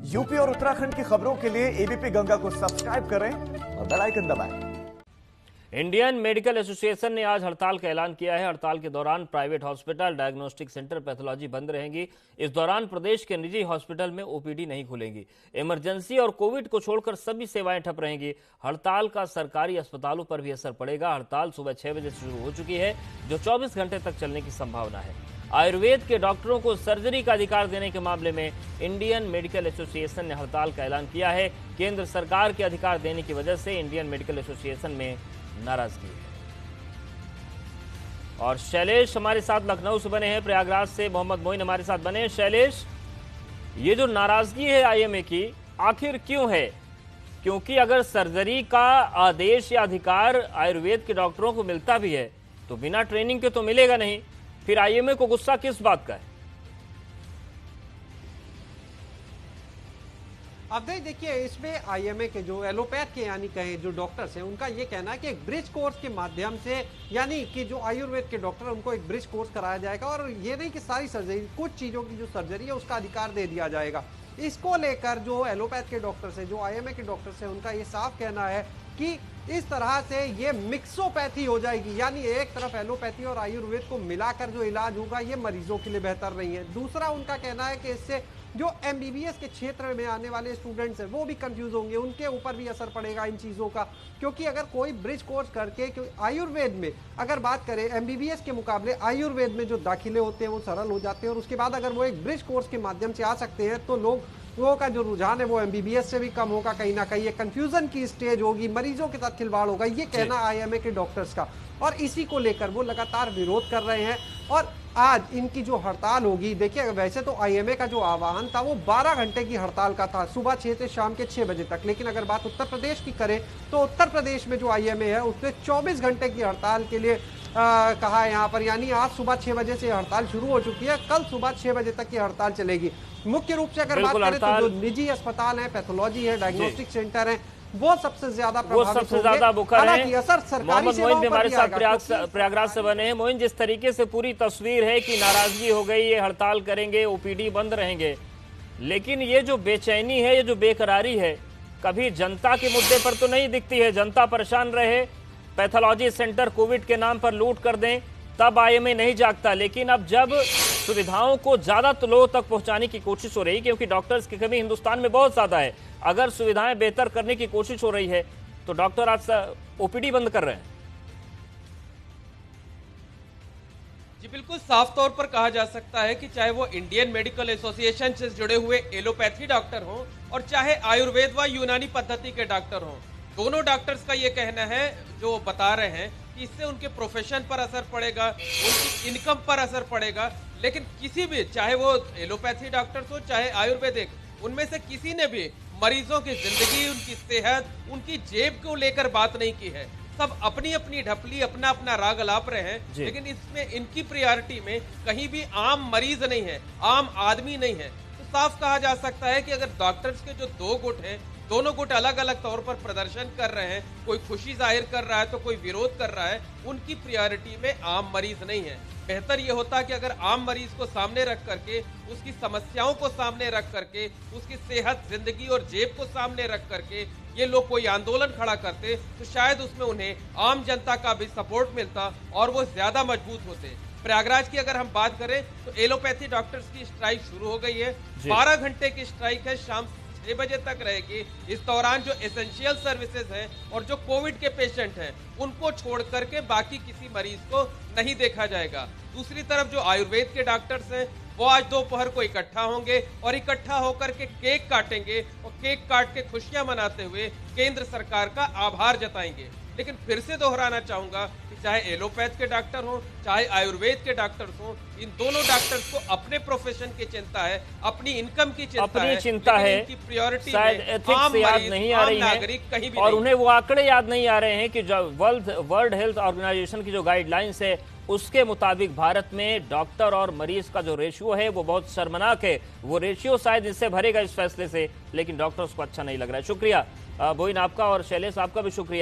UP और उत्तराखंड की खबरों के लिए एबीपी गंगा को सब्सक्राइब करें और बेल आइकन दबाएं। इंडियन मेडिकल एसोसिएशन ने आज हड़ताल का ऐलान किया है। हड़ताल के दौरान private hospital, diagnostic centre, pathology बंद रहेंगी। इस दौरान प्रदेश के निजी हॉस्पिटल में ओपीडी नहीं खुलेंगी। इमरजेंसी और कोविड को छोड़कर सभी सेवाएं ठप रहेंगी। हड़ताल का सरकारी अस्पतालों पर भी असर पड़ेगा। हड़ताल सुबह 6 बजे से शुरू हो चुकी है, जो 24 घंटे तक चलने की संभावना है। आयुर्वेद के डॉक्टरों को सर्जरी का अधिकार देने के मामले में इंडियन मेडिकल एसोसिएशन ने हड़ताल का ऐलान किया है। केंद्र सरकार के अधिकार देने की वजह से इंडियन मेडिकल एसोसिएशन में नाराजगी है। और शैलेश हमारे साथ लखनऊ से बने हैं, प्रयागराज से मोहम्मद मोइन हमारे साथ बने हैं। शैलेश, ये जो नाराजगी है आईएमए की, आखिर क्यों है? क्योंकि अगर सर्जरी का आदेश या अधिकार आयुर्वेद के डॉक्टरों को मिलता भी है तो बिना ट्रेनिंग के तो मिलेगा नहीं। फिर आईएमए को गुस्सा किस बात का है? अब देखिए, इसमें आईएमए के जो एलोपैथ के यानी कहें जो डॉक्टर्स हैं, उनका ये कहना है कि एक ब्रिज कोर्स के माध्यम से, यानी कि जो आयुर्वेद के डॉक्टर उनको एक ब्रिज कोर्स कराया जाएगा और ये नहीं कि सारी सर्जरी, कुछ चीज़ों की जो सर्जरी है उसका अधिकार दे दिया जाएगा। इसको लेकर जो एलोपैथ के डॉक्टर्स हैं, जो आईएमए के डॉक्टर्स हैं, उनका ये साफ कहना है कि इस तरह से ये मिक्सोपैथी हो जाएगी, यानी एक तरफ एलोपैथी और आयुर्वेद को मिलाकर जो इलाज होगा ये मरीजों के लिए बेहतर नहीं है। दूसरा उनका कहना है कि इससे जो एमबीबीएस के क्षेत्र में आने वाले स्टूडेंट्स हैं वो भी कंफ्यूज होंगे, उनके ऊपर भी असर पड़ेगा इन चीज़ों का। क्योंकि अगर कोई ब्रिज कोर्स करके, आयुर्वेद में अगर बात करें एमबीबीएस के मुकाबले आयुर्वेद में जो दाखिले होते हैं वो सरल हो जाते हैं और उसके बाद अगर वो एक ब्रिज कोर्स के माध्यम से आ सकते हैं तो लोगों का जो रुझान है वो एमबीबीएस से भी कम होगा। कहीं ना कहीं कंफ्यूजन की स्टेज होगी, मरीजों के साथ खिलवाड़ होगा, ये कहना आईएमए के डॉक्टर्स का। और इसी को लेकर वो लगातार विरोध कर रहे हैं। और आज इनकी जो हड़ताल होगी, देखिए वैसे तो आईएमए का जो आह्वान था वो 12 घंटे की हड़ताल का था, सुबह 6 से शाम के 6 बजे तक। लेकिन अगर बात उत्तर प्रदेश की करें तो उत्तर प्रदेश में जो आईएमए है उसने 24 घंटे की हड़ताल के लिए कहा है यहाँ पर, यानी आज सुबह 6 बजे से हड़ताल शुरू हो चुकी है, कल सुबह 6 बजे तक की हड़ताल चलेगी। मुख्य रूप से अगर बात करें तो जो निजी अस्पताल है, पैथोलॉजी है, डायग्नोस्टिक सेंटर है, वो सबसे ज्यादा मुखर है। असर सरकारी सेवाओं पर हमारे साथ प्रयागराज से बने हैं। मोइन, जिस तरीके से पूरी तस्वीर है कि नाराजगी हो गई, ये हड़ताल करेंगे, ओपीडी बंद रहेंगे, लेकिन ये जो बेचैनी है, ये जो बेकरारी है, कभी जनता के मुद्दे पर तो नहीं दिखती है। जनता परेशान रहे, पैथोलॉजी सेंटर कोविड के नाम पर लूट कर दें, तब आईएमए नहीं जागता। लेकिन अब जब सुविधाओं को ज्यादा लोगों तक पहुंचाने की कोशिश हो रही, क्योंकि डॉक्टर्स की कमी हिंदुस्तान में बहुत ज्यादा है, अगर सुविधाएं बेहतर करने की कोशिश हो रही है तो डॉक्टर आज ओपीडी बंद कर रहे हैं। जी बिल्कुल, साफ तौर पर कहा जा सकता है कि चाहे वो इंडियन मेडिकल एसोसिएशन से जुड़े हुए एलोपैथी डॉक्टर हों और चाहे आयुर्वेद व यूनानी पद्धति के डॉक्टर हों, दोनों डॉक्टर्स का ये कहना है, जो बता रहे हैं कि इससे उनके प्रोफेशन पर असर पड़ेगा, उनकी इनकम पर असर पड़ेगा। लेकिन किसी भी, चाहे वो एलोपैथी डॉक्टर्स हो चाहे आयुर्वेदिक, उनमें से किसी ने भी मरीजों की जिंदगी, उनकी सेहत, उनकी जेब को लेकर बात नहीं की है। सब अपनी अपनी ढपली, अपना अपना राग अलाप रहे हैं, लेकिन इसमें इनकी प्रायोरिटी में कहीं भी आम मरीज नहीं है, आम आदमी नहीं है। तो साफ कहा जा सकता है कि अगर डॉक्टर्स के जो दो गुट हैं, दोनों गुट अलग अलग तौर पर प्रदर्शन कर रहे हैं, कोई खुशी जाहिर कर रहा है तो कोई विरोध कर रहा है, उनकी प्रायोरिटी में आम मरीज नहीं है। बेहतर ये होता कि अगर आम मरीज को सामने रख करके, उसकी समस्याओं को सामने रख करके, उसकी सेहत, जिंदगी और जेब को सामने रख करके ये लोग कोई आंदोलन खड़ा करते तो शायद उसमें उन्हें आम जनता का भी सपोर्ट मिलता और वो ज्यादा मजबूत होते। प्रयागराज की अगर हम बात करें तो एलोपैथी डॉक्टर्स की स्ट्राइक शुरू हो गई है। 12 घंटे की स्ट्राइक है, शाम 6 बजे तक रहेगी। इस दौरान जो एसेंशियल सर्विसेज हैं और जो कोविड के पेशेंट हैं उनको छोड़ करके बाकी किसी मरीज को नहीं देखा जाएगा। दूसरी तरफ जो आयुर्वेद के डॉक्टर्स हैं वो आज दोपहर को इकट्ठा होंगे और इकट्ठा होकर के केक काटेंगे और केक काट के खुशियां मनाते हुए केंद्र सरकार का आभार जताएंगे। लेकिन फिर से दोहराना चाहूंगा कि चाहे एलोपैथ के डॉक्टर हो चाहे आयुर्वेद के डॉक्टर्स हो, इन दोनों डॉक्टर्स को अपने प्रोफेशन की चिंता है, अपनी इनकम की चिंता है, इनकी प्रायोरिटी शायद एथिक्स याद नहीं आ रही है कहीं भी, और उन्हें वो आंकड़े याद नहीं आ रहे हैं कि जो वर्ल्ड हेल्थ ऑर्गेनाइजेशन की जो गाइडलाइंस है उसके मुताबिक भारत में डॉक्टर और मरीज का जो रेशियो है वो बहुत शर्मनाक है। वो रेशियो शायद इससे भरेगा इस फैसले से, लेकिन डॉक्टर्स को अच्छा नहीं लग रहा है। शुक्रिया मोइन आपका, और शैलेश आपका भी शुक्रिया।